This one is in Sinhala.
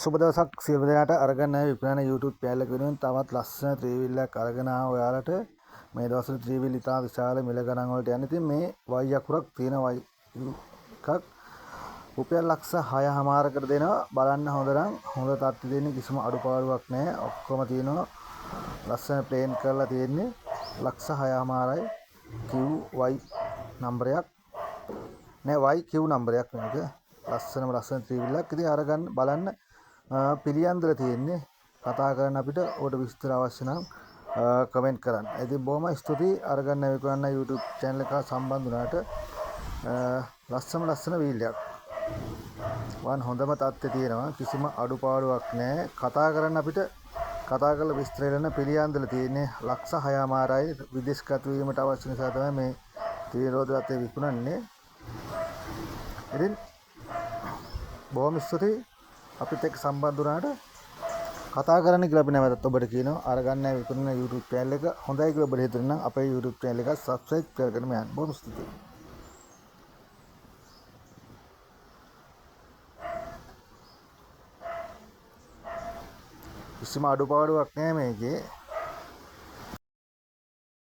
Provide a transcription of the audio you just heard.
සුබ දවසක් සියලු දෙනාට අරගෙන විපණන YouTube channel එක වෙනුවෙන් තවත් ලස්සන ත්‍රිවිල්ලක් අරගෙන ආවා ඔයාලට. මේ දවස්වල ත්‍රිවිල් ඉතා විශාල මිල ගණන් වලට යන ඉතින් මේ Y අකුරක් තියෙන Y එකක් රුපියල් ලක්ෂ 6මාරකට දෙනවා. බලන්න හොඳ නම් හොඳ තත්ත්වෙ දෙන්නේ කිසිම අඩුපාඩුවක් නැහැ. ඔක්කොම තියෙනවා ලස්සන ප්ලේන් කරලා තියෙන්නේ ලක්ෂ 6මාරයි QY නම්බරයක් නෑ YQ නම්බරයක් මේක. ලස්සන ත්‍රිවිල්ලක්. ඉතින් අරගන්න බලන්න පිළියන්දල තියෙන්නේ. කතා කරන්න අපිට ඔකට විස්තර අවශ්‍ය නම් කමෙන්ට් කරන්න. ඉතින් බොහොම ස්තුතියි අරගන්න විකුණන්න YouTube channel එක සම්බන්ධ වුණාට. ලස්සන වීල්ලයක්. වන් හොඳම තත්ත්වයේ තියෙනවා. කිසිම අඩුපාඩුවක් නැහැ. කතා කරන්න අපිට කතා කරලා විස්තර දෙන්න පිළියන්දල තියෙන්නේ ලක්ෂ 6මාරයි. විදේශගත වීමට අවශ්‍ය නිසා තමයි මේ ත්‍රිරෝද රතේ විකුණන්නේ. ඉතින් බොහොම ස්තුතියි අපිත් එක්ක සම්බන්ධ වුණාට. කතා කරන්න කියලා අපි නැවතත් ඔබට කියනවා අරගන්න විකුණන YouTube channel එක හොඳයි කියලා ඔබට හිතෙනවා නම් අපේ YouTube channel එක subscribe කරගෙන යන්න. බොහොම ස්තුතියි. කිසිම අඩුපාඩුවක් නැහැ මේකේ.